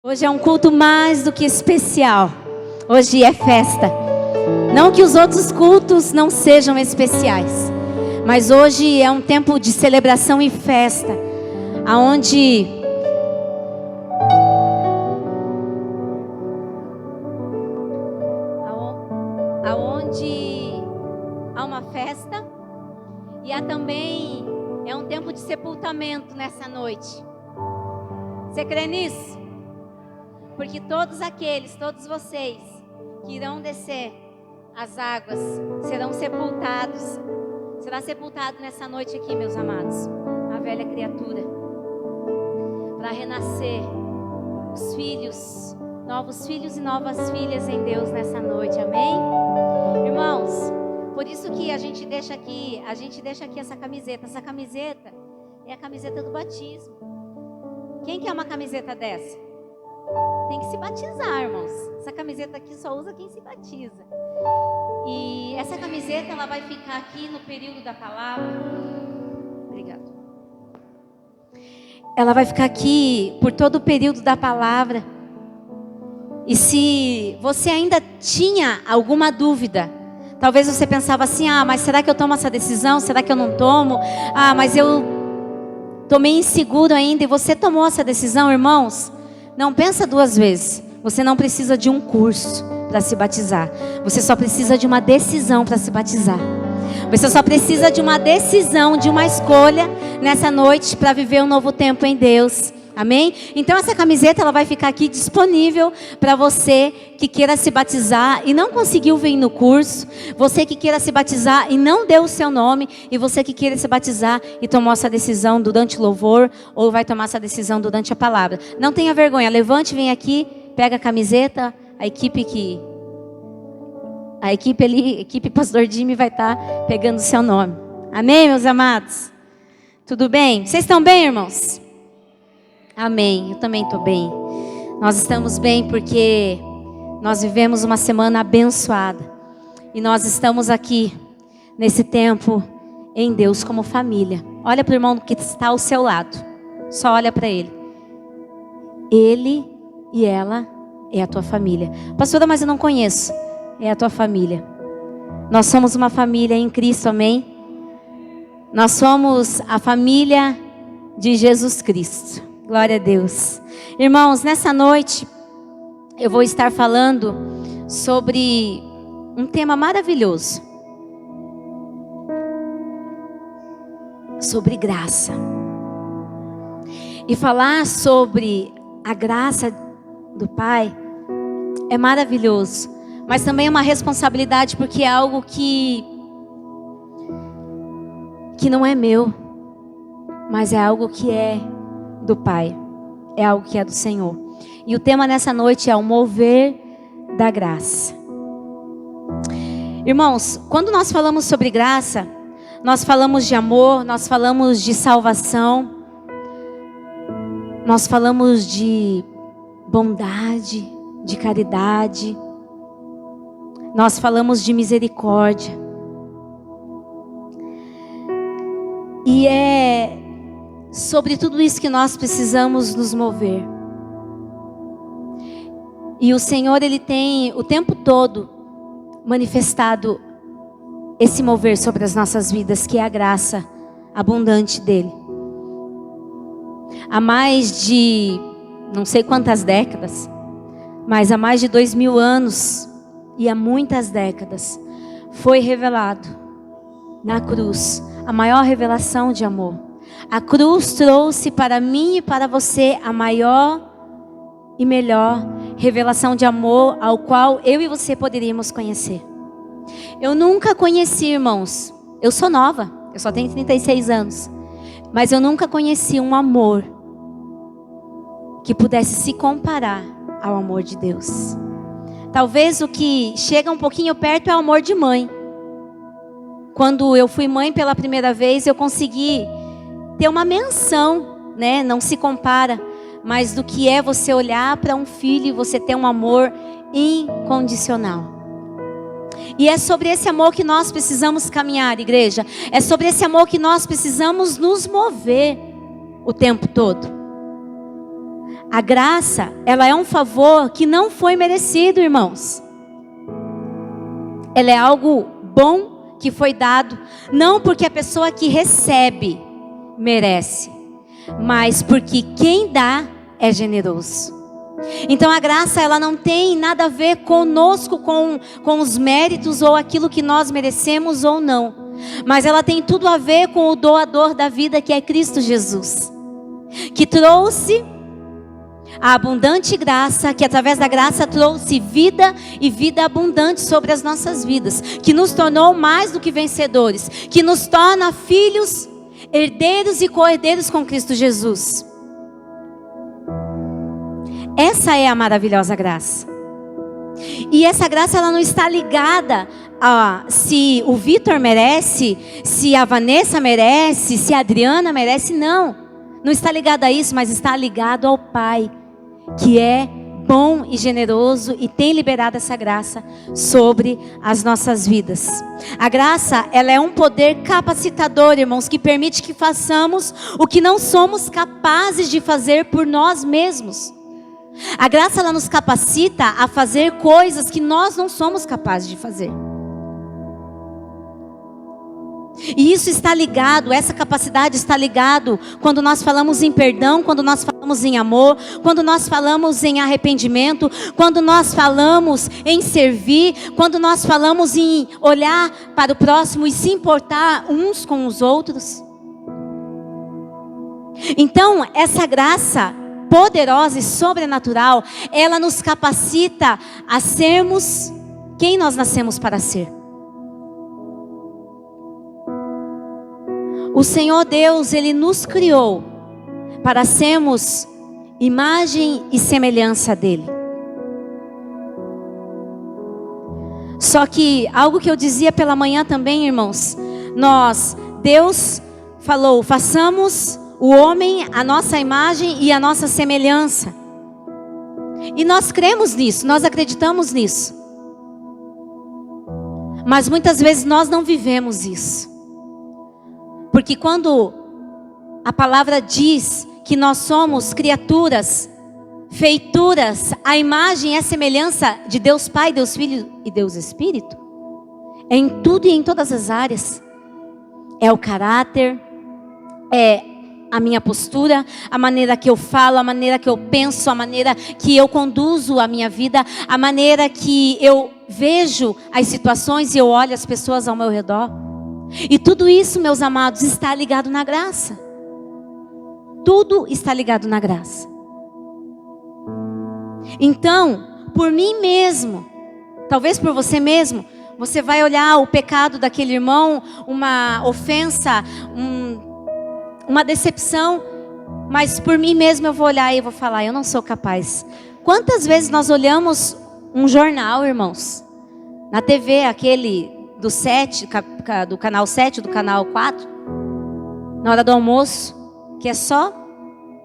Hoje é um culto mais do que especial. Hoje é festa. Não que os outros cultos não sejam especiais, mas hoje é um tempo de celebração e festa, aonde há uma festa e há também um tempo de sepultamento nessa noite. Você crê nisso? Porque todos vocês que irão descer as águas serão sepultados. Será sepultado nessa noite aqui, meus amados, a velha criatura, para renascer os filhos, novos filhos e novas filhas em Deus nessa noite, amém? Irmãos, por isso que a gente deixa aqui essa camiseta. Essa camiseta é a camiseta do batismo. Quem quer uma camiseta dessa? Tem que se batizar, irmãos. Essa camiseta aqui só usa quem se batiza. E essa camiseta, ela vai ficar aqui no período da palavra. Obrigada. Ela vai ficar aqui por todo o período da palavra. E se você ainda tinha alguma dúvida, talvez você pensava assim: mas será que eu tomo essa decisão? Será que eu não tomo? Mas eu tomei inseguro ainda. E você tomou essa decisão, irmãos? Não pensa duas vezes. Você não precisa de um curso para se batizar. Você só precisa de uma decisão para se batizar. Você só precisa de uma decisão, de uma escolha nessa noite para viver um novo tempo em Deus. Amém? Então essa camiseta, ela vai ficar aqui disponível para você que queira se batizar e não conseguiu vir no curso, você que queira se batizar e não deu o seu nome, e você que queira se batizar e tomou essa decisão durante o louvor, ou vai tomar essa decisão durante a palavra. Não tenha vergonha, levante, vem aqui, pega a camiseta, a equipe Pastor Jimmy vai estar pegando o seu nome. Amém, meus amados? Tudo bem? Vocês estão bem, irmãos? Amém, eu também estou bem. Nós estamos bem porque nós vivemos uma semana abençoada. E nós estamos aqui, nesse tempo, em Deus como família. Olha para o irmão que está ao seu lado. Só olha para ele. Ele e ela é a tua família. Pastora, mas eu não conheço. É a tua família. Nós somos uma família em Cristo, amém? Nós somos a família de Jesus Cristo. Glória a Deus. Irmãos, nessa noite eu vou estar falando sobre um tema maravilhoso. Sobre graça. E falar sobre a graça do Pai é maravilhoso, mas também é uma responsabilidade, porque é algo que não é meu, mas é algo que é do Pai, é algo que é do Senhor. E o tema nessa noite é o mover da graça. Irmãos, quando nós falamos sobre graça, nós falamos de amor, nós falamos de salvação, nós falamos de bondade, de caridade, nós falamos de misericórdia. E é sobre tudo isso que nós precisamos nos mover. E o Senhor, Ele tem o tempo todo manifestado esse mover sobre as nossas vidas, que é a graça abundante dEle. Há mais de não sei quantas décadas, mas há mais de 2000 anos e há muitas décadas, foi revelado na cruz a maior revelação de amor. A cruz trouxe para mim e para você a maior e melhor revelação de amor ao qual eu e você poderíamos conhecer. Eu nunca conheci, irmãos, eu sou nova, eu só tenho 36 anos, mas eu nunca conheci um amor que pudesse se comparar ao amor de Deus. Talvez o que chega um pouquinho perto é o amor de mãe. Quando eu fui mãe pela primeira vez, eu consegui ter uma menção, né? Não se compara, mas do que é você olhar para um filho e você ter um amor incondicional. E é sobre esse amor que nós precisamos caminhar, igreja. É sobre esse amor que nós precisamos nos mover o tempo todo. A graça, ela é um favor que não foi merecido, irmãos. Ela é algo bom que foi dado, não porque a pessoa que recebe merece, mas porque quem dá é generoso. Então a graça, ela não tem nada a ver conosco, com os méritos ou aquilo que nós merecemos ou não, mas ela tem tudo a ver com o doador da vida, que é Cristo Jesus, que trouxe a abundante graça, que através da graça trouxe vida e vida abundante sobre as nossas vidas, que nos tornou mais do que vencedores, que nos torna filhos, herdeiros e co-herdeiros com Cristo Jesus. Essa é a maravilhosa graça. E essa graça, ela não está ligada a se o Vitor merece, se a Vanessa merece, se a Adriana merece, não. Não está ligado a isso, mas está ligado ao Pai, que é bom e generoso e tem liberado essa graça sobre as nossas vidas. A graça, ela é um poder capacitador, irmãos, que permite que façamos o que não somos capazes de fazer por nós mesmos. A graça, ela nos capacita a fazer coisas que nós não somos capazes de fazer. E isso está ligado, essa capacidade está ligado quando nós falamos em perdão, quando nós falamos em amor, quando nós falamos em arrependimento, quando nós falamos em servir, quando nós falamos em olhar para o próximo e se importar uns com os outros. Então, essa graça poderosa e sobrenatural, ela nos capacita a sermos quem nós nascemos para ser. O Senhor Deus, Ele nos criou para sermos imagem e semelhança dEle. Só que algo que eu dizia pela manhã também, irmãos, Deus falou, façamos o homem a nossa imagem e a nossa semelhança. E nós cremos nisso, nós acreditamos nisso. Mas muitas vezes nós não vivemos isso. Porque quando a palavra diz que nós somos criaturas, feituras, a imagem e a semelhança de Deus Pai, Deus Filho e Deus Espírito, é em tudo e em todas as áreas. É o caráter, é a minha postura, a maneira que eu falo, a maneira que eu penso, a maneira que eu conduzo a minha vida, a maneira que eu vejo as situações e eu olho as pessoas ao meu redor. E tudo isso, meus amados, está ligado na graça. Tudo está ligado na graça. Então, por mim mesmo, talvez por você mesmo, você vai olhar o pecado daquele irmão, uma ofensa, uma decepção, mas por mim mesmo eu vou olhar e eu vou falar, eu não sou capaz. Quantas vezes nós olhamos um jornal, irmãos, na TV, aquele do canal 7, do canal 4, na hora do almoço, que é só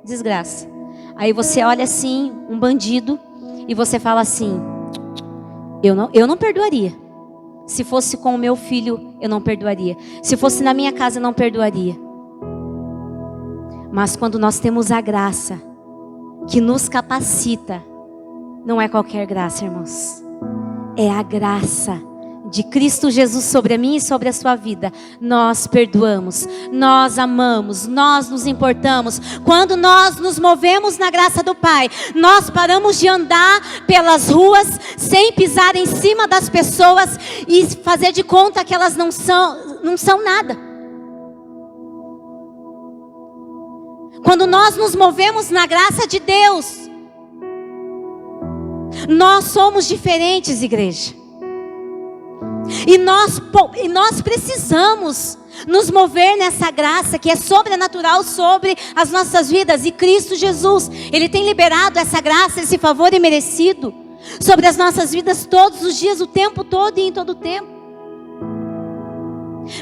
desgraça. Aí você olha assim, um bandido, e você fala assim, eu não perdoaria. Se fosse com o meu filho, eu não perdoaria. Se fosse na minha casa, eu não perdoaria. Mas quando nós temos a graça que nos capacita, não é qualquer graça, irmãos. É a graça de Cristo Jesus sobre a minha e sobre a sua vida. Nós perdoamos, nós amamos, nós nos importamos. Quando nós nos movemos na graça do Pai, nós paramos de andar pelas ruas sem pisar em cima das pessoas e fazer de conta que elas não são nada. Quando nós nos movemos na graça de Deus, nós somos diferentes, igreja. E nós precisamos nos mover nessa graça que é sobrenatural sobre as nossas vidas. E Cristo Jesus, Ele tem liberado essa graça, esse favor imerecido sobre as nossas vidas todos os dias, o tempo todo e em todo o tempo.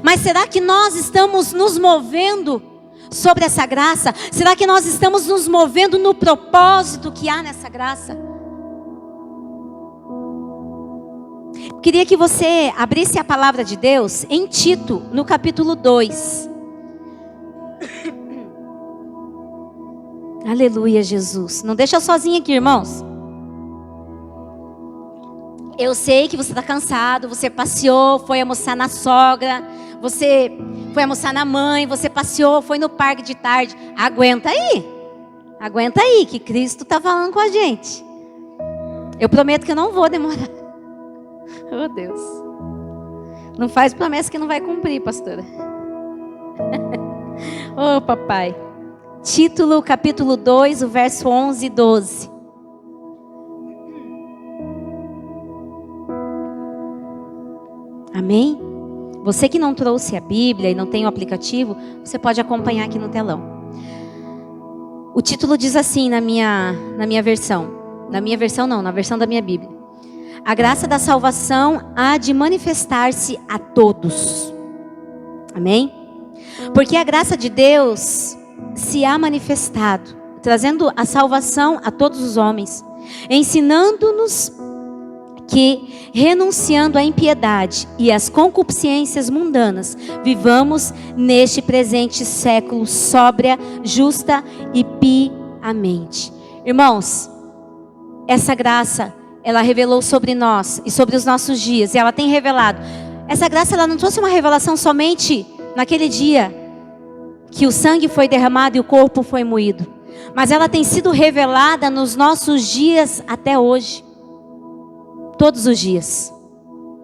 Mas será que nós estamos nos movendo sobre essa graça? Será que nós estamos nos movendo no propósito que há nessa graça? Queria que você abrisse a palavra de Deus em Tito, no capítulo 2. Aleluia, Jesus. Não deixa eu sozinha aqui, irmãos. Eu sei que você está cansado, você passeou, foi almoçar na sogra, você foi almoçar na mãe, você passeou, foi no parque de tarde. Aguenta aí, que Cristo está falando com a gente. Eu prometo que eu não vou demorar. Oh, Deus. Não faz promessa que não vai cumprir, pastora. Oh, papai. Título, capítulo 2, o verso 11 e 12. Amém? Você que não trouxe a Bíblia e não tem o aplicativo, você pode acompanhar aqui no telão. O título diz assim na minha versão. Na minha versão não, na versão da minha Bíblia. A graça da salvação há de manifestar-se a todos. Amém? Porque a graça de Deus se há manifestado, trazendo a salvação a todos os homens, ensinando-nos que, renunciando à impiedade e às concupiscências mundanas, vivamos neste presente século sóbria, justa e piamente. Irmãos, essa graça, ela revelou sobre nós e sobre os nossos dias, e ela tem revelado. Essa graça, ela não trouxe uma revelação somente naquele dia que o sangue foi derramado e o corpo foi moído, mas ela tem sido revelada nos nossos dias até hoje. Todos os dias.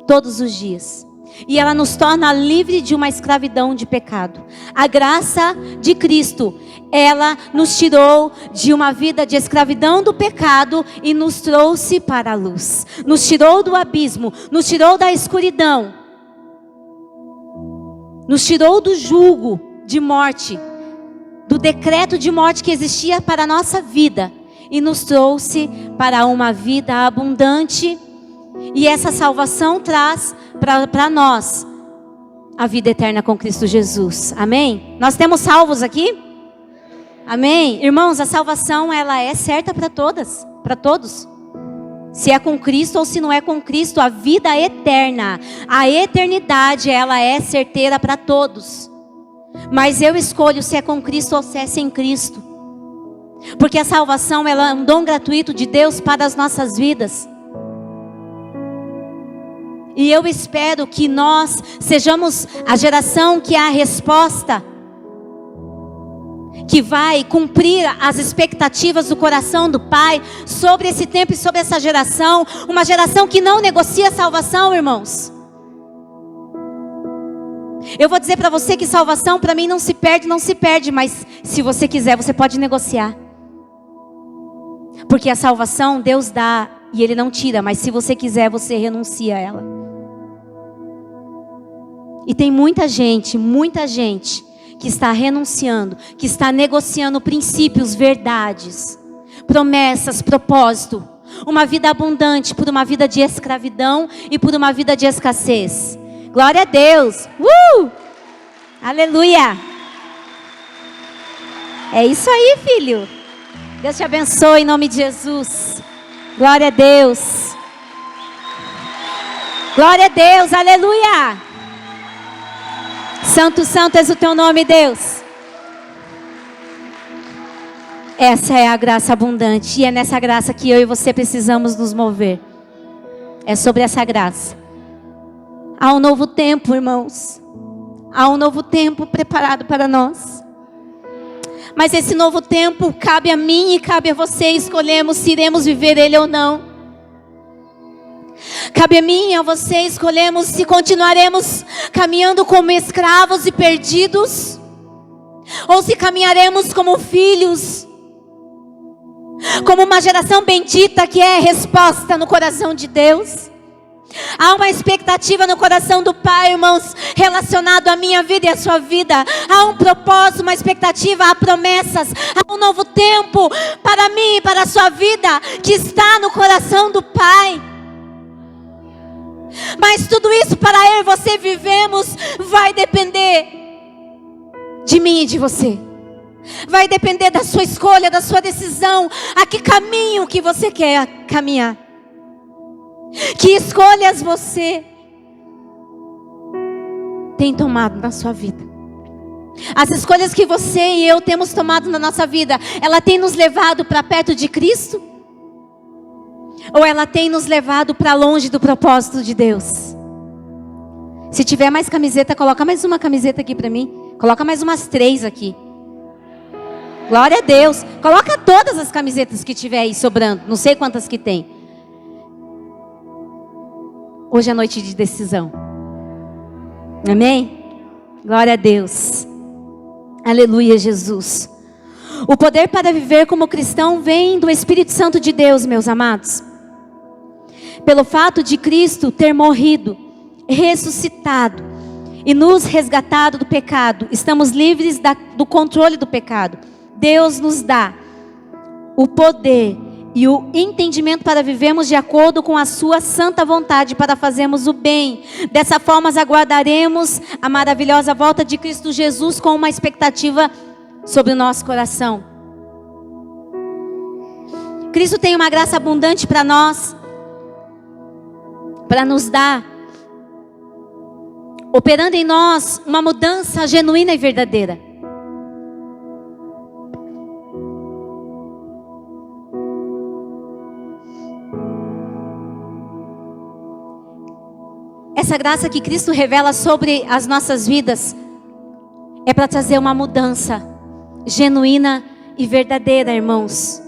Todos os dias. E ela nos torna livre de uma escravidão de pecado. A graça de Cristo, ela nos tirou de uma vida de escravidão do pecado e nos trouxe para a luz. Nos tirou do abismo, nos tirou da escuridão. Nos tirou do jugo de morte, do decreto de morte que existia para a nossa vida. E nos trouxe para uma vida abundante. E essa salvação traz para nós a vida eterna com Cristo Jesus. Amém? Nós temos salvos aqui? Amém? Irmãos, a salvação, ela é certa para todas, para todos. Se é com Cristo ou se não é com Cristo, a vida eterna, a eternidade, ela é certeira para todos. Mas eu escolho se é com Cristo ou se é sem Cristo. Porque a salvação, ela é um dom gratuito de Deus para as nossas vidas. E eu espero que nós sejamos a geração que é a resposta, que vai cumprir as expectativas do coração do Pai sobre esse tempo e sobre essa geração. Uma geração que não negocia a salvação, irmãos. Eu vou dizer para você que salvação para mim não se perde, mas se você quiser, você pode negociar. Porque a salvação Deus dá e Ele não tira, mas se você quiser, você renuncia a ela. E tem muita gente que está renunciando, que está negociando princípios, verdades, promessas, propósito. Uma vida abundante por uma vida de escravidão e por uma vida de escassez. Glória a Deus. Aleluia. É isso aí, filho. Deus te abençoe em nome de Jesus. Glória a Deus. Glória a Deus. Aleluia. Santo, santo és o teu nome, Deus. Essa é a graça abundante. E é nessa graça que eu e você precisamos nos mover. É sobre essa graça. Há um novo tempo, irmãos. Há um novo tempo preparado para nós. Mas esse novo tempo cabe a mim e cabe a você. Escolhemos se iremos viver ele ou não. Cabe a mim e a você escolhemos se continuaremos caminhando como escravos e perdidos, ou se caminharemos como filhos, como uma geração bendita que é resposta no coração de Deus. Há uma expectativa no coração do Pai, irmãos, relacionado à minha vida e à sua vida. Há um propósito, uma expectativa, há promessas, há um novo tempo para mim e para a sua vida que está no coração do Pai. Mas tudo isso para eu e você vivemos vai depender de mim e de você. Vai depender da sua escolha, da sua decisão. A que caminho que você quer caminhar? Que escolhas você tem tomado na sua vida? As escolhas que você e eu temos tomado na nossa vida, ela tem nos levado para perto de Cristo? Ou ela tem nos levado para longe do propósito de Deus? Se tiver mais camiseta, coloca mais uma camiseta aqui para mim. Coloca mais umas 3 aqui. Glória a Deus. Coloca todas as camisetas que tiver aí sobrando. Não sei quantas que tem. Hoje é noite de decisão. Amém? Glória a Deus. Aleluia, Jesus. O poder para viver como cristão vem do Espírito Santo de Deus, meus amados. Pelo fato de Cristo ter morrido, ressuscitado e nos resgatado do pecado, estamos livres do controle do pecado. Deus nos dá o poder e o entendimento para vivermos de acordo com a sua santa vontade, para fazermos o bem. Dessa forma aguardaremos a maravilhosa volta de Cristo Jesus com uma expectativa sobre o nosso coração. Cristo tem uma graça abundante para nós, para nos dar, operando em nós uma mudança genuína e verdadeira. Essa graça que Cristo revela sobre as nossas vidas é para trazer uma mudança genuína e verdadeira, irmãos.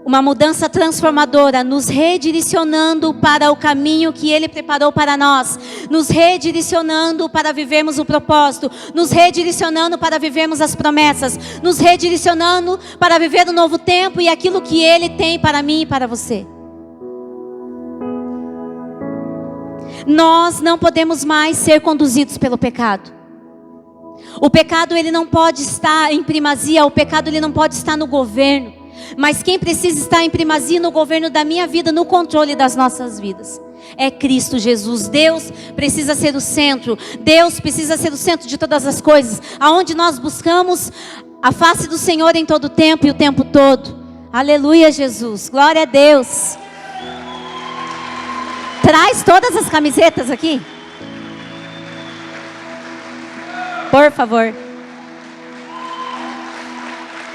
Uma mudança transformadora, nos redirecionando para o caminho que Ele preparou para nós, nos redirecionando para vivermos o propósito, nos redirecionando para vivermos as promessas, nos redirecionando para viver o novo tempo e aquilo que Ele tem para mim e para você. Nós não podemos mais ser conduzidos pelo pecado. O pecado, ele não pode estar em primazia, o pecado, ele não pode estar no governo. Mas quem precisa estar em primazia no governo da minha vida, no controle das nossas vidas, é Cristo Jesus. Deus precisa ser o centro. Deus precisa ser o centro de todas as coisas. Aonde nós buscamos a face do Senhor em todo o tempo e o tempo todo. Aleluia, Jesus. Glória a Deus. Traz todas as camisetas aqui. Por favor.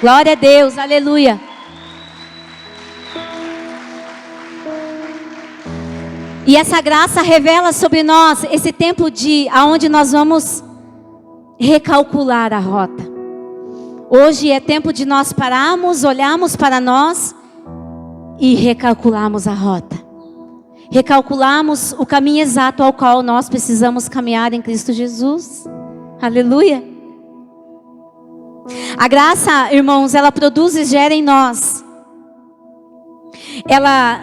Glória a Deus. Aleluia. E essa graça revela sobre nós esse tempo aonde nós vamos recalcular a rota. Hoje é tempo de nós pararmos, olharmos para nós e recalcularmos a rota. Recalcularmos o caminho exato ao qual nós precisamos caminhar em Cristo Jesus. Aleluia. A graça, irmãos, ela produz e gera em nós. Ela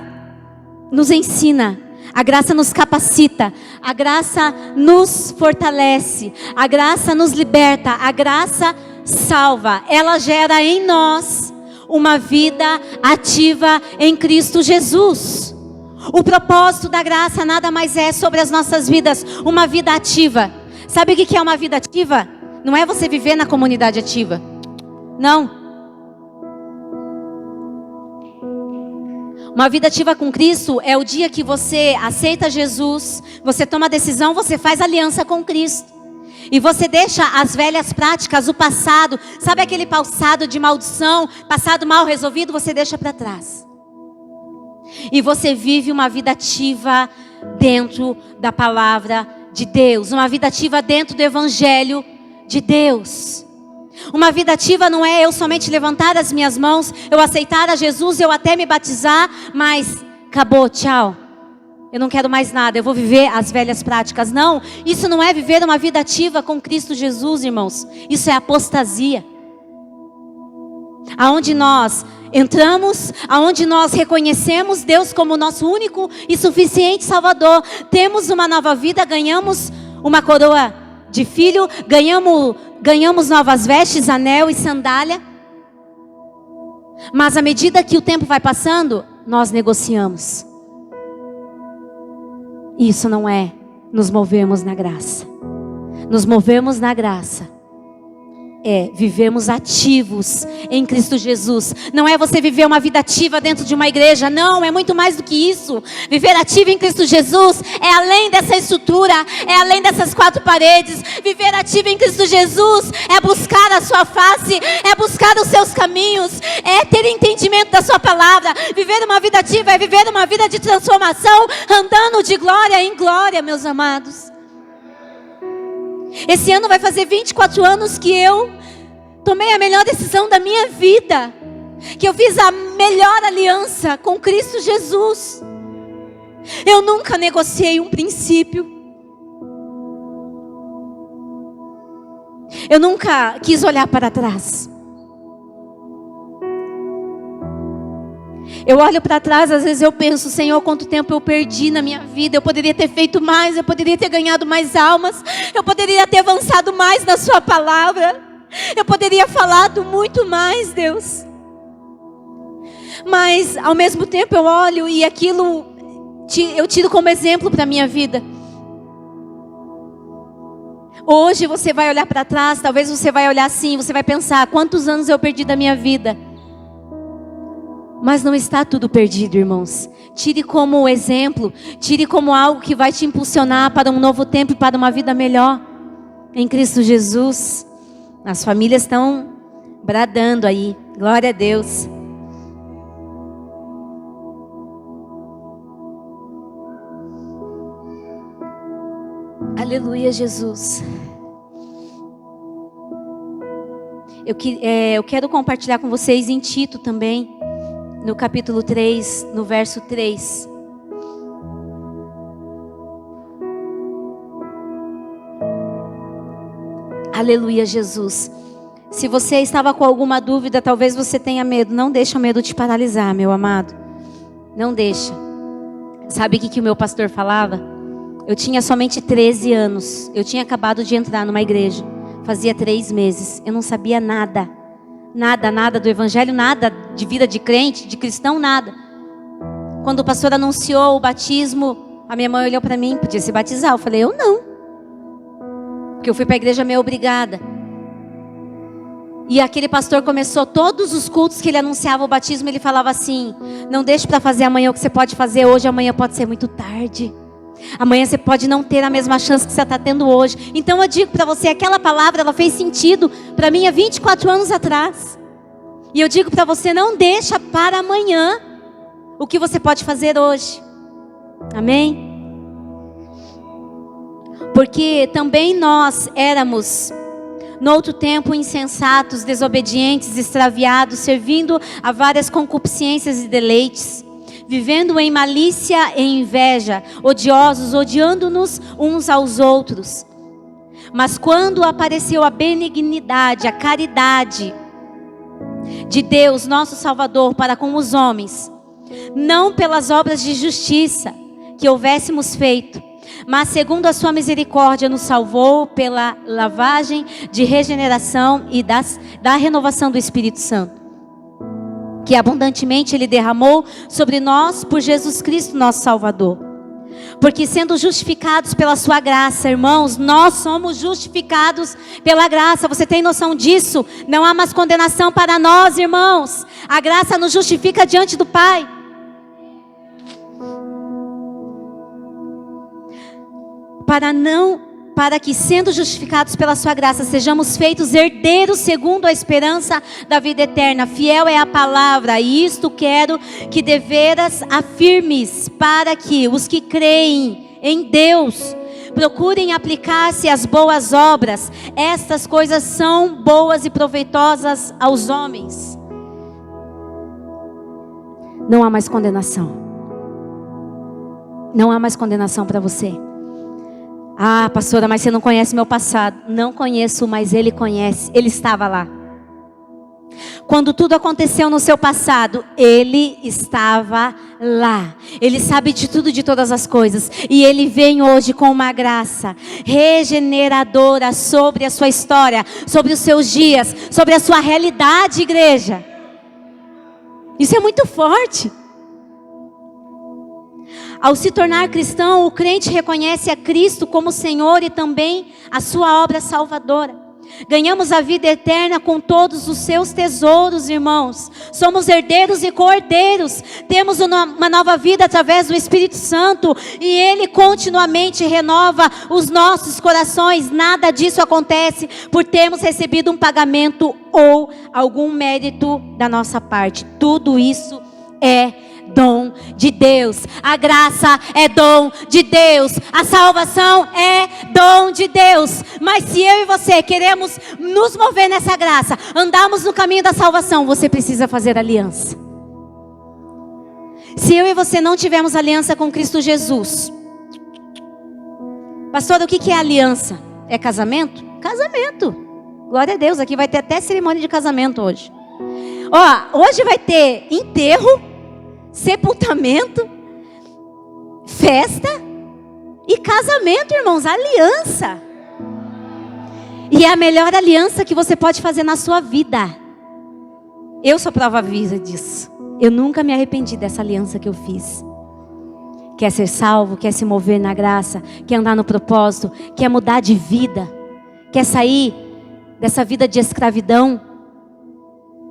nos ensina. A graça nos capacita, a graça nos fortalece, a graça nos liberta, a graça salva. Ela gera em nós uma vida ativa em Cristo Jesus. O propósito da graça nada mais é sobre as nossas vidas, uma vida ativa. Sabe o que é uma vida ativa? Não é você viver na comunidade ativa. Não. Uma vida ativa com Cristo é o dia que você aceita Jesus, você toma a decisão, você faz aliança com Cristo. E você deixa as velhas práticas, o passado, sabe aquele passado de maldição, passado mal resolvido, você deixa para trás. E você vive uma vida ativa dentro da palavra de Deus, uma vida ativa dentro do evangelho de Deus. Uma vida ativa não é eu somente levantar as minhas mãos, eu aceitar a Jesus, eu até me batizar, mas acabou, tchau. Eu não quero mais nada, eu vou viver as velhas práticas. Não, isso não é viver uma vida ativa com Cristo Jesus, irmãos. Isso é apostasia. Aonde nós entramos, aonde nós reconhecemos Deus como nosso único e suficiente Salvador, temos uma nova vida, ganhamos uma coroa de filho, ganhamos novas vestes, anel e sandália. Mas à medida que o tempo vai passando, nós negociamos. Isso não é nos movermos na graça. Nos movermos na graça é vivermos ativos em Cristo Jesus. Não é você viver uma vida ativa dentro de uma igreja, não, é muito mais do que isso. Viver ativo em Cristo Jesus é além dessa estrutura, é além dessas quatro paredes. Viver ativo em Cristo Jesus é buscar a sua face, é buscar os seus caminhos, é ter entendimento da sua palavra. Viver uma vida ativa é viver uma vida de transformação, andando de glória em glória, meus amados. Esse ano vai fazer 24 anos que eu tomei a melhor decisão da minha vida, que eu fiz a melhor aliança com Cristo Jesus. Eu nunca negociei um princípio. Eu nunca quis olhar para trás. Eu olho para trás, às vezes eu penso, Senhor, quanto tempo eu perdi na minha vida. Eu poderia ter feito mais, eu poderia ter ganhado mais almas, eu poderia ter avançado mais na sua palavra, eu poderia falado muito mais, Deus. Mas ao mesmo tempo eu olho e aquilo eu tiro como exemplo para a minha vida. Hoje você vai olhar para trás, talvez você vai olhar assim, você vai pensar, quantos anos eu perdi da minha vida? Mas não está tudo perdido, irmãos. Tire como exemplo, tire como algo que vai te impulsionar para um novo tempo e para uma vida melhor em Cristo Jesus. As famílias estão bradando aí, glória a Deus. Aleluia, Jesus. Eu quero compartilhar com vocês em Tito também, no capítulo 3, no verso 3. Aleluia, Jesus. Se você estava com alguma dúvida, talvez você tenha medo. Não deixa o medo te paralisar, meu amado. Não deixa. Sabe o que o meu pastor falava? Eu tinha somente 13 anos. Eu tinha acabado de entrar numa igreja. Fazia 3 meses. Eu não sabia nada. Nada do evangelho, nada de vida de crente, de cristão, nada. Quando o pastor anunciou o batismo, a minha mãe olhou para mim, podia se batizar. Eu falei, eu não. Porque eu fui para a igreja meio obrigada. E aquele pastor começou todos os cultos que ele anunciava o batismo, ele falava assim, não deixe para fazer amanhã o que você pode fazer hoje, amanhã pode ser muito tarde. Amanhã você pode não ter a mesma chance que você está tendo hoje. Então eu digo para você, aquela palavra ela fez sentido para mim há 24 anos atrás. E eu digo para você, não deixa para amanhã o que você pode fazer hoje. Amém? Porque também nós éramos, no outro tempo, insensatos, desobedientes, extraviados, servindo a várias concupiscências e deleites, vivendo em malícia e inveja, odiosos, odiando-nos uns aos outros. Mas quando apareceu a benignidade, a caridade de Deus, nosso Salvador, para com os homens, não pelas obras de justiça que houvéssemos feito, mas segundo a sua misericórdia nos salvou pela lavagem de regeneração e da renovação do Espírito Santo, que abundantemente Ele derramou sobre nós por Jesus Cristo, nosso Salvador. Porque sendo justificados pela sua graça, irmãos, nós somos justificados pela graça. Você tem noção disso? Não há mais condenação para nós, irmãos. A graça nos justifica diante do Pai. Para que sendo justificados pela sua graça, sejamos feitos herdeiros segundo a esperança da vida eterna. Fiel é a palavra, e isto quero que deveras afirmes, para que os que creem em Deus procurem aplicar-se às boas obras. Estas coisas são boas e proveitosas aos homens. Não há mais condenação. Não há mais condenação para você. Ah, pastora, mas você não conhece meu passado. Não conheço, mas Ele conhece. Ele estava lá. Quando tudo aconteceu no seu passado, Ele estava lá. Ele sabe de tudo, de todas as coisas. E Ele vem hoje com uma graça regeneradora sobre a sua história, sobre os seus dias, sobre a sua realidade, igreja. Isso é muito forte. Ao se tornar cristão, o crente reconhece a Cristo como Senhor e também a sua obra salvadora. Ganhamos a vida eterna com todos os seus tesouros, irmãos. Somos herdeiros e co-herdeiros. Temos uma nova vida através do Espírito Santo. E Ele continuamente renova os nossos corações. Nada disso acontece por termos recebido um pagamento ou algum mérito da nossa parte. Tudo isso é dom de Deus. A graça é dom de Deus. A salvação é dom de Deus. Mas se eu e você queremos nos mover nessa graça, andarmos no caminho da salvação, você precisa fazer aliança. Se eu e você não tivermos aliança com Cristo Jesus, pastor, o que é aliança? É casamento? Casamento. Glória a Deus, aqui vai ter até cerimônia de casamento hoje. Hoje vai ter enterro, sepultamento, festa e casamento, irmãos, aliança. E é a melhor aliança que você pode fazer na sua vida. Eu sou prova viva disso. Eu nunca me arrependi dessa aliança que eu fiz. Quer ser salvo, quer se mover na graça, quer andar no propósito, quer mudar de vida, quer sair dessa vida de escravidão,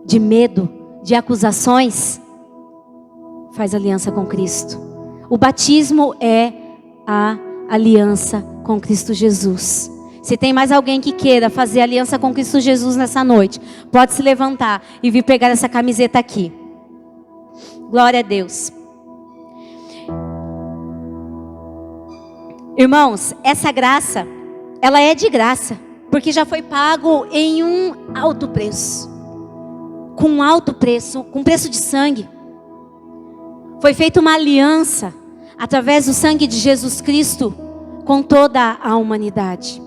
de medo, de acusações. Faz aliança com Cristo. O batismo é a aliança com Cristo Jesus. Se tem mais alguém que queira fazer aliança com Cristo Jesus nessa noite, pode se levantar e vir pegar essa camiseta aqui. Glória a Deus. Irmãos, essa graça, ela é de graça, porque já foi pago em um alto preço. Com um alto preço, com preço de sangue. Foi feita uma aliança através do sangue de Jesus Cristo com toda a humanidade.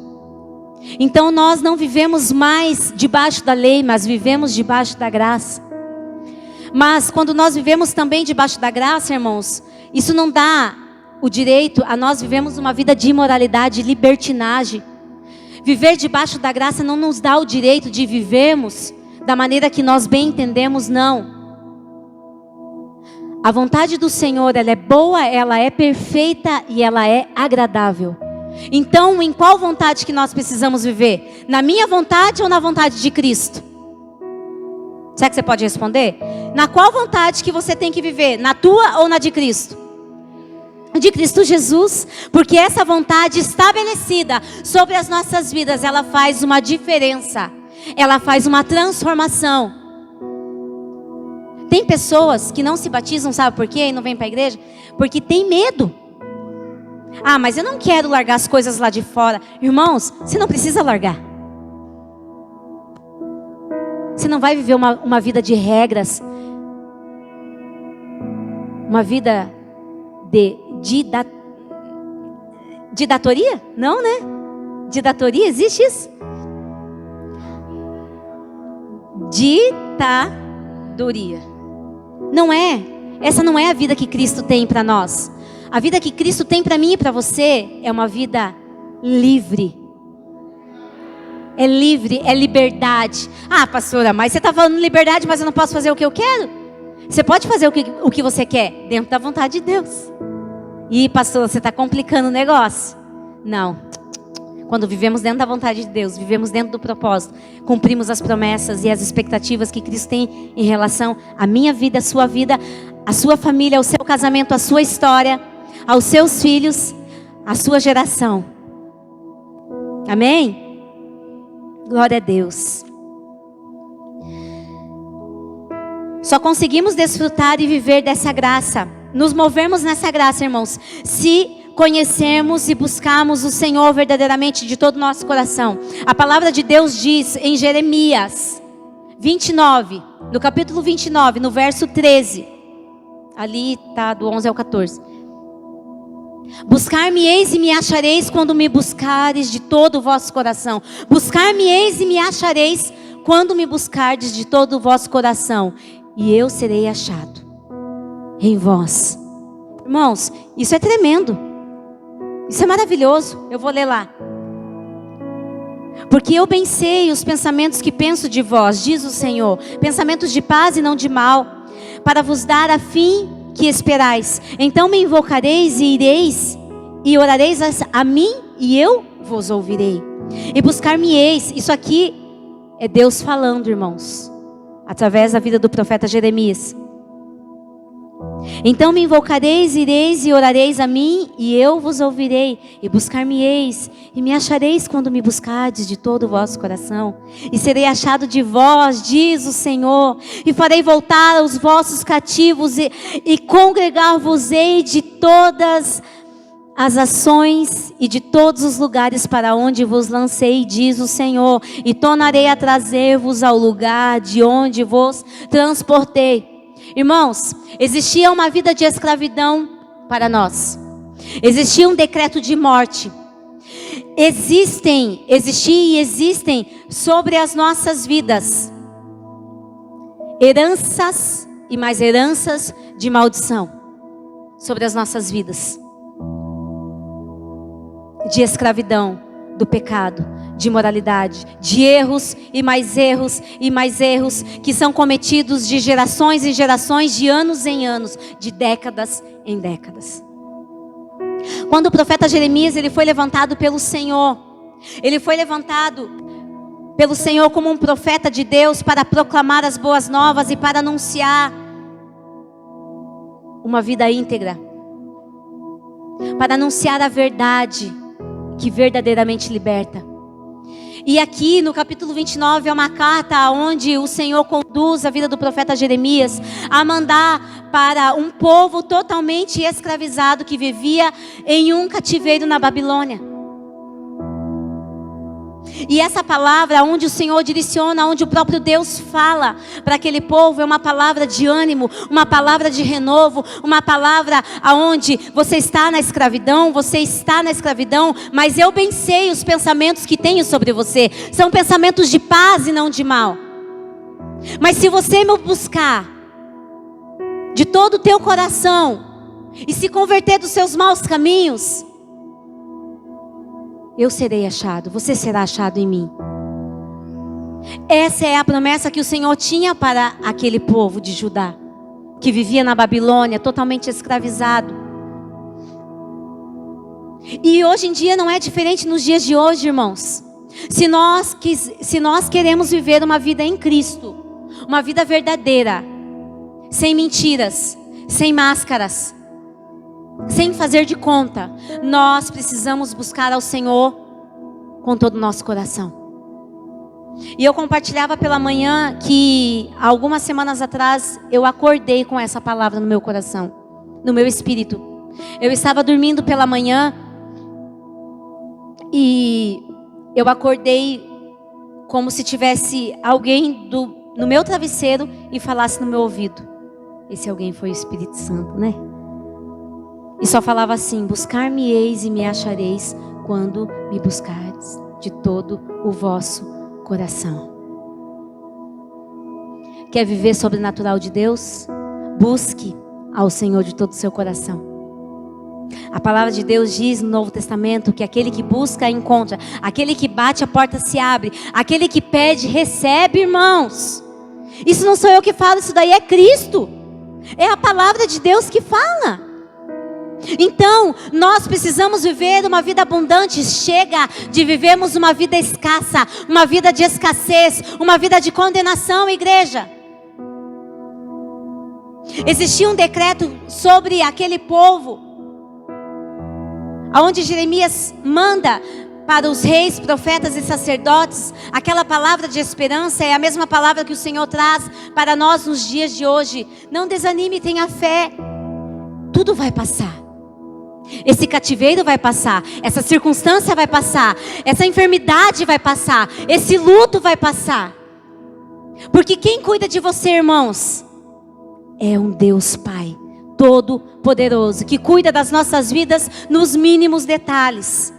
Então nós não vivemos mais debaixo da lei, mas vivemos debaixo da graça. Mas quando nós vivemos também debaixo da graça, irmãos, isso não dá o direito a nós vivemos uma vida de imoralidade, libertinagem. Viver debaixo da graça não nos dá o direito de vivermos da maneira que nós bem entendemos, não. A vontade do Senhor, ela é boa, ela é perfeita e ela é agradável. Então, em qual vontade que nós precisamos viver? Na minha vontade ou na vontade de Cristo? Será que você pode responder? Na qual vontade que você tem que viver? Na tua ou na de Cristo? De Cristo Jesus. Porque essa vontade estabelecida sobre as nossas vidas, ela faz uma diferença. Ela faz uma transformação. Tem pessoas que não se batizam, sabe por quê? E não vêm para a igreja? Porque tem medo. Ah, mas eu não quero largar as coisas lá de fora. Irmãos, você não precisa largar. Você não vai viver uma vida de regras. Uma vida de didatoria? Não, né? Didatoria, existe isso? Ditadoria. Não é. Essa não é a vida que Cristo tem para nós. A vida que Cristo tem para mim e para você é uma vida livre. É livre, é liberdade. Ah, pastora, mas você está falando liberdade, mas eu não posso fazer o que eu quero? Você pode fazer o que você quer, dentro da vontade de Deus. E pastora, você está complicando o negócio. Não. Quando vivemos dentro da vontade de Deus, vivemos dentro do propósito, cumprimos as promessas e as expectativas que Cristo tem em relação à minha vida, à sua família, ao seu casamento, à sua história, aos seus filhos, à sua geração. Amém? Glória a Deus. Só conseguimos desfrutar e viver dessa graça, nos movermos nessa graça, irmãos, se conhecermos e buscarmos o Senhor verdadeiramente de todo o nosso coração. A palavra de Deus diz em Jeremias 29, no capítulo 29, no verso 13. Ali está do 11 ao 14. Buscar-me-eis e me achareis quando me buscares de todo o vosso coração. Buscar-me-eis e me achareis quando me buscardes de todo o vosso coração. E eu serei achado em vós. Irmãos, isso é tremendo. Isso é maravilhoso. Eu vou ler lá. Porque eu bem sei os pensamentos que penso de vós, diz o Senhor, pensamentos de paz e não de mal, para vos dar a fim que esperais. Então me invocareis e ireis, e orareis a mim, e eu vos ouvirei. E buscar-me-eis. Isso aqui é Deus falando, irmãos, através da vida do profeta Jeremias. Então me invocareis, ireis e orareis a mim, e eu vos ouvirei, e buscar-me-eis, e me achareis quando me buscardes de todo o vosso coração, e serei achado de vós, diz o Senhor, e farei voltar os vossos cativos, e congregar-vos-ei de todas as ações e de todos os lugares para onde vos lancei, diz o Senhor, e tornarei a trazer-vos ao lugar de onde vos transportei. Irmãos, existia uma vida de escravidão para nós. Existia um decreto de morte. Existiam e existem sobre as nossas vidas heranças e mais heranças de maldição sobre as nossas vidas. De escravidão, do pecado, de imoralidade, de erros e mais erros que são cometidos de gerações em gerações, de anos em anos, de décadas em décadas. Quando o profeta Jeremias, ele foi levantado pelo Senhor, ele foi levantado pelo Senhor como um profeta de Deus para proclamar as boas novas e para anunciar uma vida íntegra, para anunciar a verdade que verdadeiramente liberta. E aqui no capítulo 29 é uma carta onde o Senhor conduz a vida do profeta Jeremias a mandar para um povo totalmente escravizado que vivia em um cativeiro na Babilônia. E essa palavra onde o Senhor direciona, onde o próprio Deus fala para aquele povo, é uma palavra de ânimo, uma palavra de renovo, uma palavra aonde você está na escravidão, mas eu bem sei os pensamentos que tenho sobre você, são pensamentos de paz e não de mal. Mas se você me buscar de todo o teu coração e se converter dos seus maus caminhos, eu serei achado, você será achado em mim. Essa é a promessa que o Senhor tinha para aquele povo de Judá, que vivia na Babilônia, totalmente escravizado. E hoje em dia não é diferente nos dias de hoje, irmãos. Se nós queremos viver uma vida em Cristo, uma vida verdadeira, sem mentiras, sem máscaras, sem fazer de conta, nós precisamos buscar ao Senhor com todo o nosso coração. E eu compartilhava pela manhã que algumas semanas atrás eu acordei com essa palavra no meu coração, no meu espírito. Eu estava dormindo pela manhã e eu acordei como se tivesse alguém no meu travesseiro e falasse no meu ouvido. Esse alguém foi o Espírito Santo, né? E só falava assim: buscar-me-eis e me achareis quando me buscardes de todo o vosso coração. Quer viver sobrenatural de Deus? Busque ao Senhor de todo o seu coração. A palavra de Deus diz no Novo Testamento que aquele que busca, encontra. Aquele que bate, a porta se abre. Aquele que pede, recebe, irmãos. Isso não sou eu que falo, isso daí é Cristo. É a palavra de Deus que fala. Então, nós precisamos viver uma vida abundante. Chega de vivermos uma vida escassa, uma vida de escassez, uma vida de condenação, igreja. Existia um decreto sobre aquele povo, aonde Jeremias manda para os reis, profetas e sacerdotes. Aquela palavra de esperança é a mesma palavra que o Senhor traz para nós nos dias de hoje. Não desanime, tenha fé. Tudo vai passar. Esse cativeiro vai passar, essa circunstância vai passar, essa enfermidade vai passar, esse luto vai passar. Porque quem cuida de você, irmãos, é um Deus Pai Todo-Poderoso, que cuida das nossas vidas nos mínimos detalhes.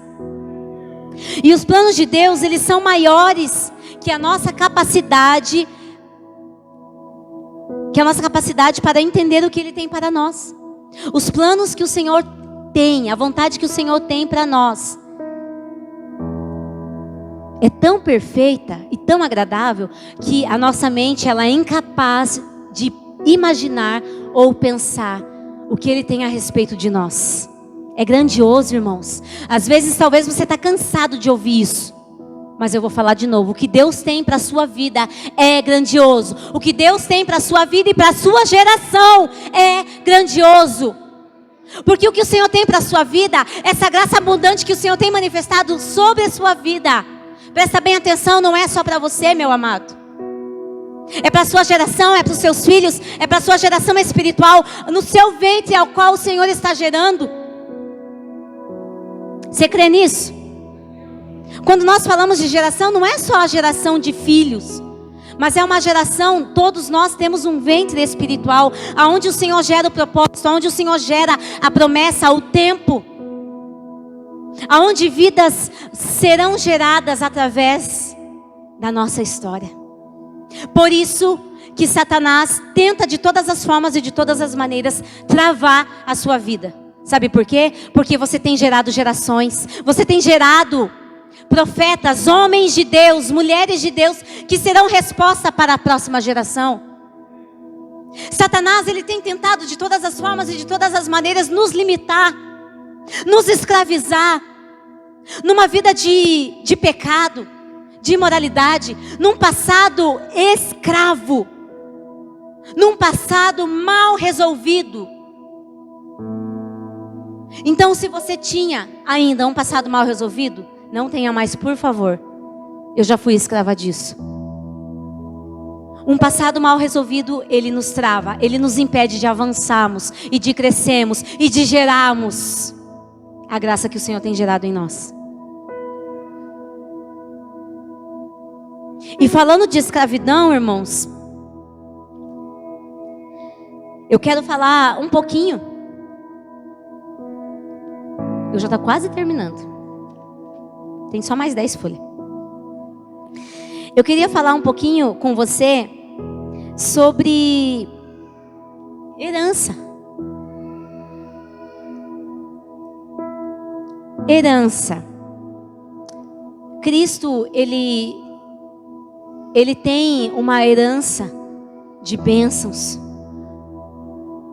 E os planos de Deus, eles são maiores que a nossa capacidade, para entender o que Ele tem para nós. Os planos que o Senhor tem, a vontade que o Senhor tem para nós é tão perfeita e tão agradável que a nossa mente ela é incapaz de imaginar ou pensar o que Ele tem a respeito de nós. É grandioso, irmãos. Às vezes talvez você está cansado de ouvir isso, Mas eu vou falar de novo. O que Deus tem para a sua vida é grandioso. O que Deus tem para a sua vida e para a sua geração é grandioso. Porque o que o Senhor tem para a sua vida, essa graça abundante que o Senhor tem manifestado sobre a sua vida, presta bem atenção, não é só para você, meu amado. É para a sua geração, é para os seus filhos, é para a sua geração espiritual, no seu ventre ao qual o Senhor está gerando. Você crê nisso? Quando nós falamos de geração, não é só a geração de filhos, mas é uma geração, todos nós temos um ventre espiritual, aonde o Senhor gera o propósito, aonde o Senhor gera a promessa, o tempo, aonde vidas serão geradas através da nossa história. Por isso que Satanás tenta de todas as formas e de todas as maneiras travar a sua vida. Sabe por quê? Porque você tem gerado gerações, você tem gerado profetas, homens de Deus, mulheres de Deus, que serão resposta para a próxima geração. Satanás, ele tem tentado de todas as formas e de todas as maneiras nos limitar, nos escravizar, numa vida de pecado, de imoralidade, num passado escravo, num passado mal resolvido. Então, se você tinha ainda um passado mal resolvido, não tenha mais, por favor. Eu já fui escrava disso. Um passado mal resolvido, ele nos trava, ele nos impede de avançarmos e de crescermos e de gerarmos a graça que o Senhor tem gerado em nós. E falando de escravidão, irmãos, eu quero falar um pouquinho. Eu já estou quase terminando. Tem só mais 10 folhas. Eu queria falar um pouquinho com você sobre herança. Herança. Cristo, ele tem uma herança de bênçãos.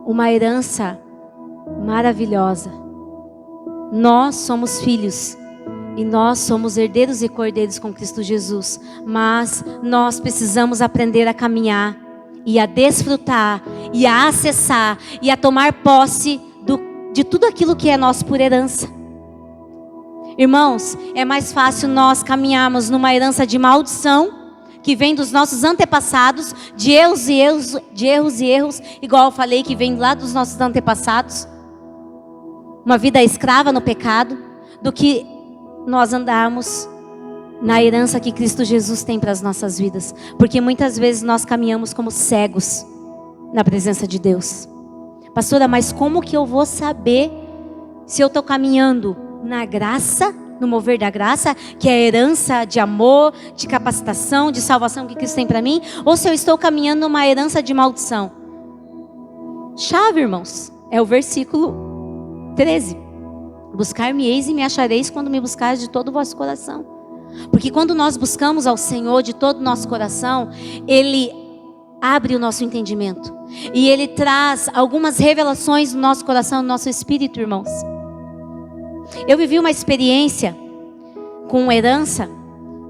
Uma herança maravilhosa. Nós somos filhos. E nós somos herdeiros e cordeiros com Cristo Jesus. Mas nós precisamos aprender a caminhar e a desfrutar e a acessar e a tomar posse de tudo aquilo que é nosso por herança. Irmãos, é mais fácil nós caminharmos numa herança de maldição que vem dos nossos antepassados, de erros e erros, igual eu falei, que vem lá dos nossos antepassados, uma vida escrava no pecado, do que nós andarmos na herança que Cristo Jesus tem para as nossas vidas. Porque muitas vezes nós caminhamos como cegos na presença de Deus. Pastora, mas como que eu vou saber se eu estou caminhando na graça, no mover da graça, que é a herança de amor, de capacitação, de salvação que Cristo tem para mim, ou se eu estou caminhando numa herança de maldição? Chave, irmãos, é o versículo 13. Buscar-me-eis e me achareis quando me buscares de todo o vosso coração. Porque quando nós buscamos ao Senhor de todo o nosso coração, Ele abre o nosso entendimento. E Ele traz algumas revelações no nosso coração, no nosso espírito, irmãos. Eu vivi uma experiência com herança.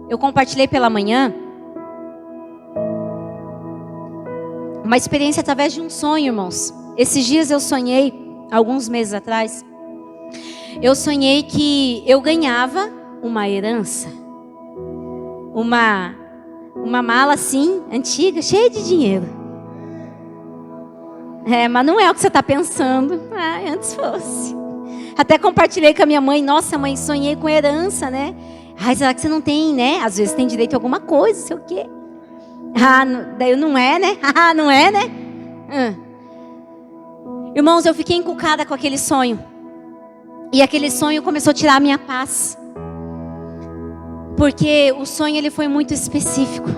Eu compartilhei pela manhã. Uma experiência através de um sonho, irmãos. Esses dias eu sonhei, alguns meses atrás. Eu sonhei que eu ganhava uma herança. Uma mala assim, antiga, cheia de dinheiro. Mas não é o que você está pensando. Antes fosse. Até compartilhei com a minha mãe. Nossa, mãe, sonhei com herança, né? Será que você não tem, né? Às vezes tem direito a alguma coisa, sei o quê. Daí não é, né? Não é, né? Irmãos, eu fiquei encucada com aquele sonho. E aquele sonho começou a tirar a minha paz. Porque o sonho ele foi muito específico.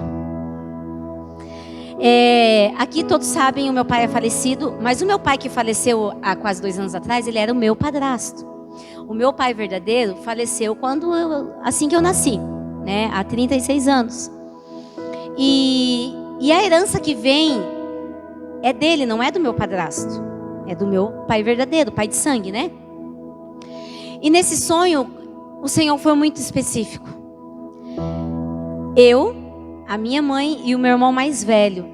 Aqui todos sabem, o meu pai é falecido. Mas o meu pai que faleceu há quase 2 anos atrás, ele era o meu padrasto. O meu pai verdadeiro faleceu assim que eu nasci, né? Há 36 anos. E a herança que vem é dele, não é do meu padrasto. É do meu pai verdadeiro, pai de sangue, né? E nesse sonho, o Senhor foi muito específico. Eu, a minha mãe e o meu irmão mais velho.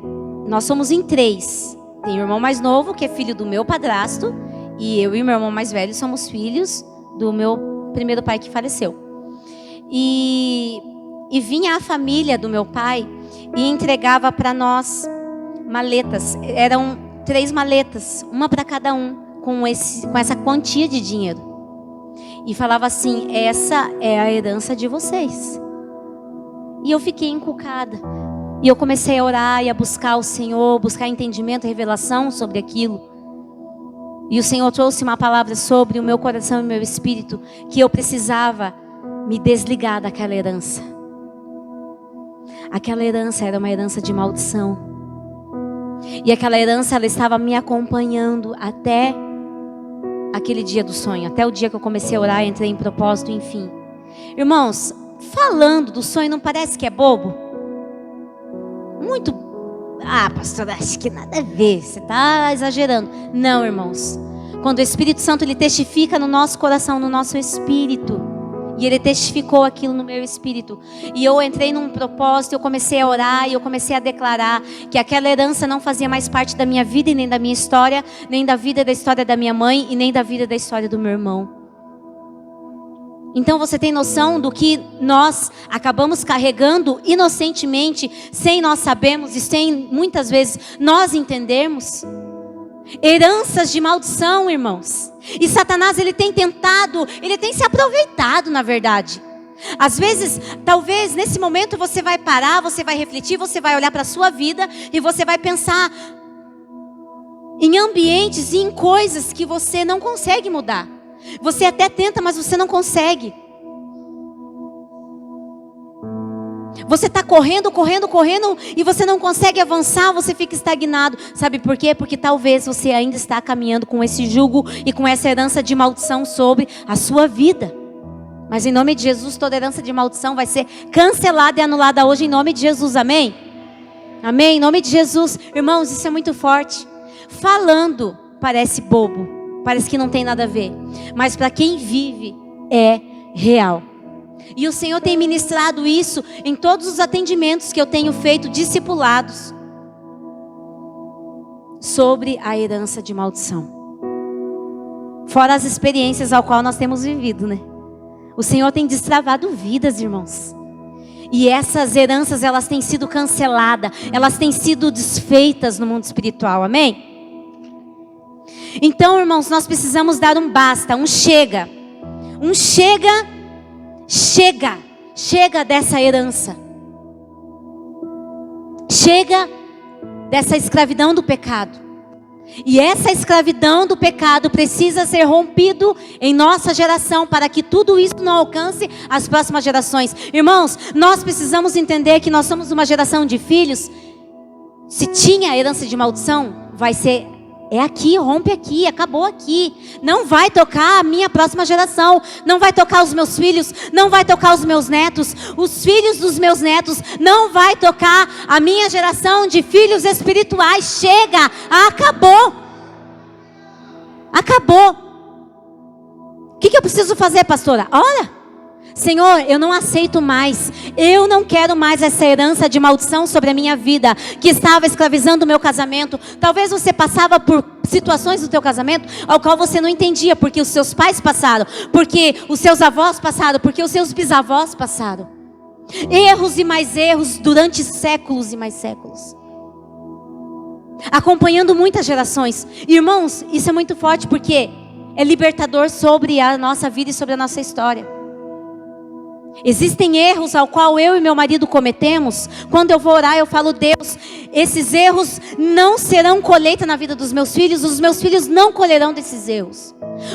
Nós somos em 3. Tem o irmão mais novo, que é filho do meu padrasto, e eu e o meu irmão mais velho somos filhos do meu primeiro pai que faleceu. E vinha a família do meu pai e entregava para nós maletas. Eram 3 maletas, uma para cada um, com essa quantia de dinheiro. E falava assim: essa é a herança de vocês. E eu fiquei encucada. E eu comecei a orar e a buscar o Senhor, buscar entendimento, revelação sobre aquilo. E o Senhor trouxe uma palavra sobre o meu coração e o meu espírito, que eu precisava me desligar daquela herança. Aquela herança era uma herança de maldição. E aquela herança, ela estava me acompanhando até aquele dia do sonho. Até o dia que eu comecei a orar, entrei em propósito, enfim. Irmãos, falando do sonho, não parece que é bobo? Muito, pastor, acho que nada a ver, você está exagerando. Não, irmãos. Quando o Espírito Santo, ele testifica no nosso coração, no nosso espírito, e ele testificou aquilo no meu espírito, e eu entrei num propósito, eu comecei a orar, e eu comecei a declarar que aquela herança não fazia mais parte da minha vida, e nem da minha história, nem da vida da história da minha mãe, e nem da vida da história do meu irmão. Então você tem noção do que nós acabamos carregando inocentemente, sem nós sabermos e sem muitas vezes nós entendermos? Heranças de maldição, irmãos. E Satanás, ele tem tentado, ele tem se aproveitado, na verdade. Às vezes, talvez nesse momento você vai parar, você vai refletir, você vai olhar para a sua vida e você vai pensar em ambientes e em coisas que você não consegue mudar. Você até tenta, mas você não consegue. Você está correndo e você não consegue avançar, você fica estagnado. Sabe por quê? Porque talvez você ainda está caminhando com esse jugo e com essa herança de maldição sobre a sua vida. Mas em nome de Jesus, toda herança de maldição vai ser cancelada e anulada hoje em nome de Jesus, amém? Amém, em nome de Jesus. Irmãos, isso é muito forte. Falando parece bobo. Parece que não tem nada a ver. Mas para quem vive é real. E o Senhor tem ministrado isso em todos os atendimentos que eu tenho feito, discipulados, sobre a herança de maldição. Fora as experiências ao qual nós temos vivido, né? O Senhor tem destravado vidas, irmãos. E essas heranças, elas têm sido canceladas. Elas têm sido desfeitas no mundo espiritual, amém? Então, irmãos, nós precisamos dar um basta, um chega. Um chega dessa herança. Chega dessa escravidão do pecado. E essa escravidão do pecado precisa ser rompido em nossa geração, para que tudo isso não alcance as próximas gerações. Irmãos, nós precisamos entender que nós somos uma geração de filhos. Se tinha herança de maldição, vai ser... é aqui, rompe aqui, acabou aqui. Não vai tocar a minha próxima geração. Não vai tocar os meus filhos. Não vai tocar os meus netos. Os filhos dos meus netos. Não vai tocar a minha geração de filhos espirituais. Chega, acabou. Acabou. O que eu preciso fazer, pastora? Ora. Senhor, eu não aceito mais, eu não quero mais essa herança de maldição sobre a minha vida, que estava escravizando o meu casamento. Talvez você passava por situações do teu casamento, ao qual você não entendia, porque os seus pais passaram, porque os seus avós passaram, porque os seus bisavós passaram. Erros e mais erros durante séculos e mais séculos, acompanhando muitas gerações. Irmãos, isso é muito forte, porque é libertador sobre a nossa vida e sobre a nossa história. Existem erros ao qual eu e meu marido cometemos. Quando eu vou orar, eu falo: Deus, esses erros não serão colheita na vida dos meus filhos. Os meus filhos não colherão desses erros.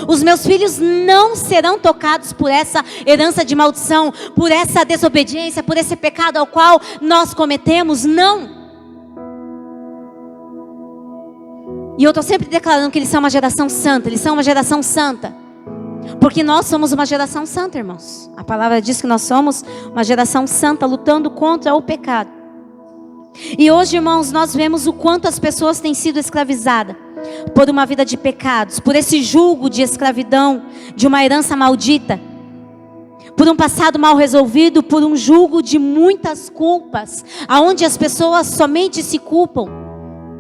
Os meus filhos não serão tocados por essa herança de maldição, por essa desobediência, por esse pecado ao qual nós cometemos. Não. E eu estou sempre declarando que eles são uma geração santa. Eles são uma geração santa. Porque nós somos uma geração santa, irmãos. A palavra diz que nós somos uma geração santa, lutando contra o pecado. E hoje, irmãos, nós vemos o quanto as pessoas têm sido escravizadas por uma vida de pecados, por esse jugo de escravidão, de uma herança maldita, por um passado mal resolvido, por um jugo de muitas culpas, aonde as pessoas somente se culpam.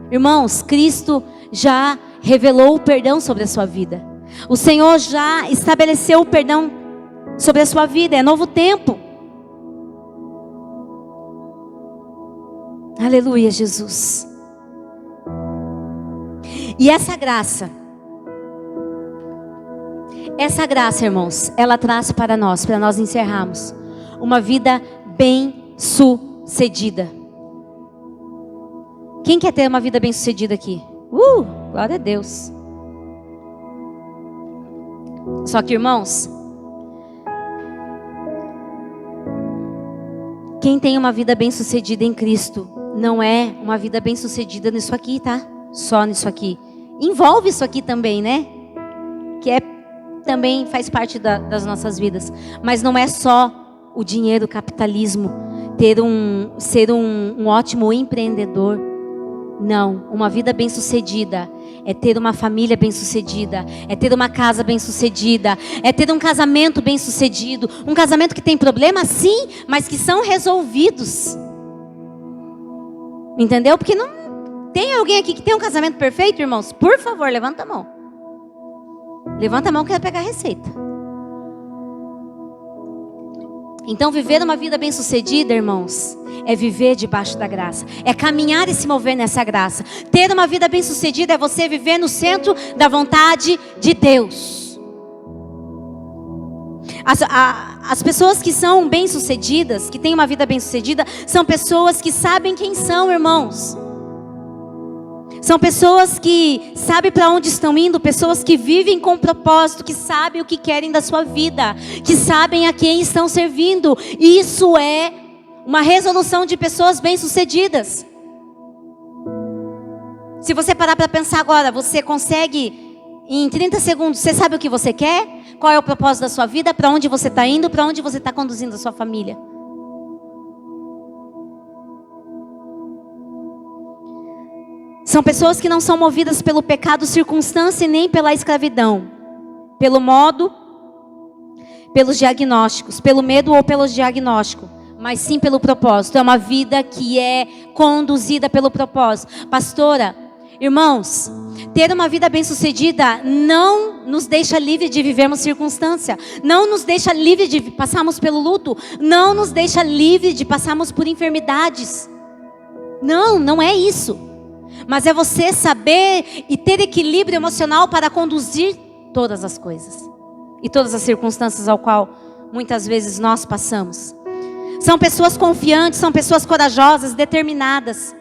Irmãos, Cristo já revelou o perdão sobre a sua vida. O Senhor já estabeleceu o perdão sobre a sua vida. É novo tempo. Aleluia, Jesus. E essa graça, irmãos, ela traz para nós encerrarmos, uma vida bem-sucedida. Quem quer ter uma vida bem-sucedida aqui? Glória a Deus. Só que, irmãos, quem tem uma vida bem-sucedida em Cristo, não é uma vida bem-sucedida nisso aqui, tá? Só nisso aqui. Envolve isso aqui também, né? Que também faz parte das nossas vidas. Mas não é só o dinheiro, o capitalismo, ser um ótimo empreendedor. Não, uma vida bem-sucedida é ter uma família bem-sucedida, é ter uma casa bem-sucedida, é ter um casamento bem-sucedido. Um casamento que tem problemas, sim, mas que são resolvidos. Entendeu? Porque não tem alguém aqui que tem um casamento perfeito, irmãos? Por favor, levanta a mão. Levanta a mão que vai pegar a receita. Então, viver uma vida bem-sucedida, irmãos, é viver debaixo da graça. É caminhar e se mover nessa graça. Ter uma vida bem-sucedida é você viver no centro da vontade de Deus. As pessoas que são bem-sucedidas, que têm uma vida bem-sucedida, são pessoas que sabem quem são, irmãos. São pessoas que sabem para onde estão indo, pessoas que vivem com propósito, que sabem o que querem da sua vida, que sabem a quem estão servindo. Isso é uma resolução de pessoas bem-sucedidas. Se você parar para pensar agora, você consegue, em 30 segundos, você sabe o que você quer? Qual é o propósito da sua vida? Para onde você está indo? Para onde você está conduzindo a sua família? São pessoas que não são movidas pelo pecado, circunstância, nem pela escravidão. Pelo modo, pelos diagnósticos, pelo medo ou pelo diagnóstico. Mas sim pelo propósito. É uma vida que é conduzida pelo propósito. Pastora, irmãos, ter uma vida bem-sucedida não nos deixa livre de vivermos circunstância. Não nos deixa livre de passarmos pelo luto. Não nos deixa livre de passarmos por enfermidades. Não, não é isso. Mas é você saber e ter equilíbrio emocional para conduzir todas as coisas. E todas as circunstâncias ao qual muitas vezes nós passamos. São pessoas confiantes, são pessoas corajosas, determinadas.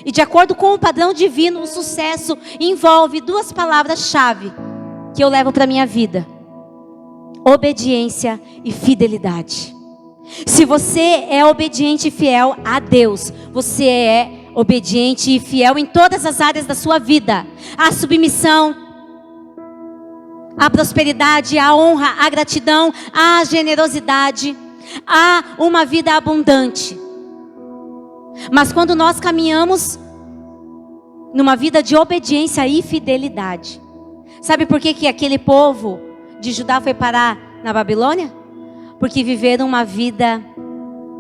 E de acordo com o padrão divino, o sucesso envolve duas palavras-chave que eu levo para a minha vida: obediência e fidelidade. Se você é obediente e fiel a Deus, você é obediente e fiel em todas as áreas da sua vida. A submissão, a prosperidade, a honra, a gratidão, a generosidade, a uma vida abundante. Mas quando nós caminhamos numa vida de obediência e fidelidade, sabe por que aquele povo de Judá foi parar na Babilônia? Porque viveram uma vida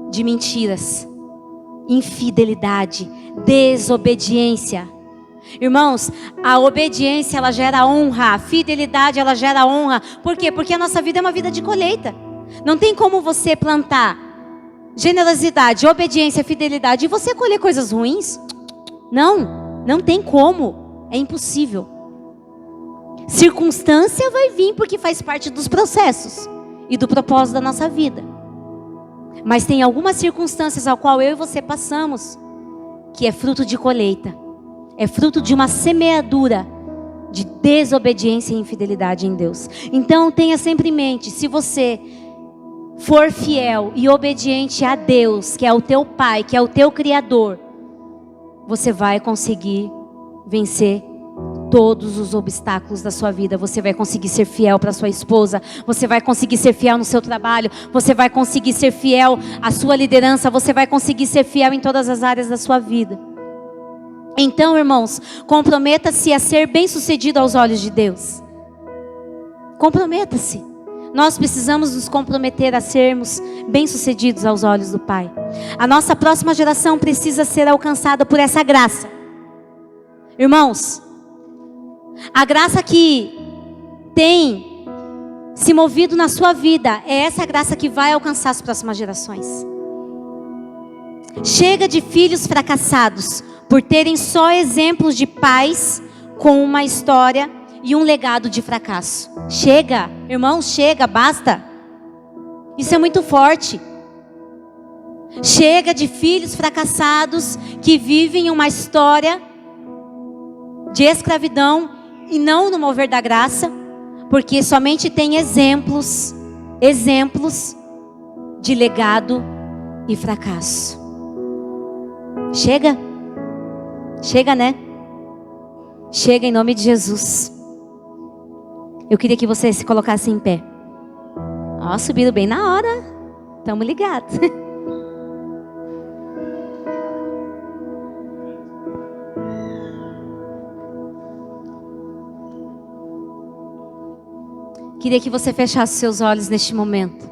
de mentiras, infidelidade, desobediência. Irmãos, a obediência ela gera honra, a fidelidade ela gera honra. Por quê? Porque a nossa vida é uma vida de colheita. Não tem como você plantar generosidade, obediência, fidelidade e você colher coisas ruins. Não tem como. É impossível. Circunstância vai vir porque faz parte dos processos e do propósito da nossa vida. Mas tem algumas circunstâncias ao qual eu e você passamos que é fruto de colheita. É fruto de uma semeadura de desobediência e infidelidade em Deus. Então tenha sempre em mente, se você for fiel e obediente a Deus, que é o teu Pai, que é o teu Criador, você vai conseguir vencer todos os obstáculos da sua vida. Você vai conseguir ser fiel para sua esposa, você vai conseguir ser fiel no seu trabalho, você vai conseguir ser fiel à sua liderança, você vai conseguir ser fiel em todas as áreas da sua vida. Então, irmãos, comprometa-se a ser bem-sucedido aos olhos de Deus. Comprometa-se. nós precisamos nos comprometer a sermos bem-sucedidos aos olhos do Pai. A nossa próxima geração precisa ser alcançada por essa graça. Irmãos, a graça que tem se movido na sua vida, é essa graça que vai alcançar as próximas gerações. Chega de filhos fracassados por terem só exemplos de pais com uma história e um legado de fracasso. Chega, irmãos, chega, basta. Isso é muito forte. Chega de filhos fracassados que vivem uma história de escravidão e não no mover da graça, porque somente tem exemplos de legado e fracasso. Chega, né? Chega em nome de Jesus. Eu queria que você se colocasse em pé. Ó, subiram bem na hora. Estamos ligados. Queria que você fechasse seus olhos neste momento.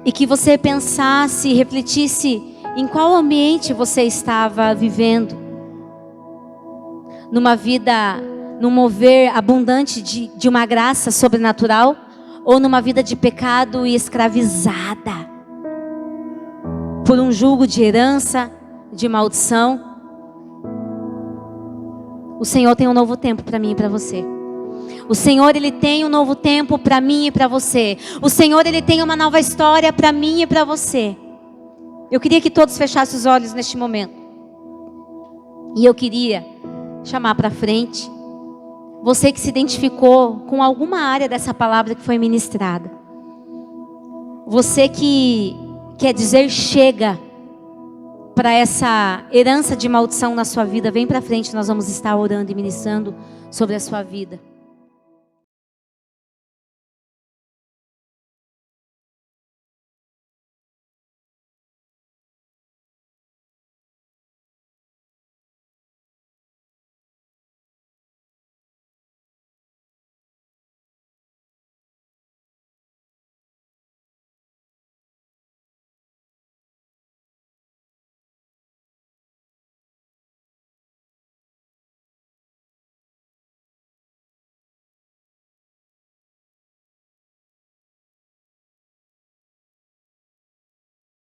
E que você pensasse e refletisse em qual ambiente você estava vivendo. Numa vida, num mover abundante de uma graça sobrenatural, ou numa vida de pecado e escravizada por um jugo de herança, de maldição. O Senhor tem um novo tempo para mim e para você. O Senhor, Ele tem um novo tempo para mim e para você. O Senhor, Ele tem uma nova história para mim e para você. Eu queria que todos fechassem os olhos neste momento. E eu queria chamar para frente você que se identificou com alguma área dessa palavra que foi ministrada. Você que quer dizer chega para essa herança de maldição na sua vida, vem para frente, nós vamos estar orando e ministrando sobre a sua vida.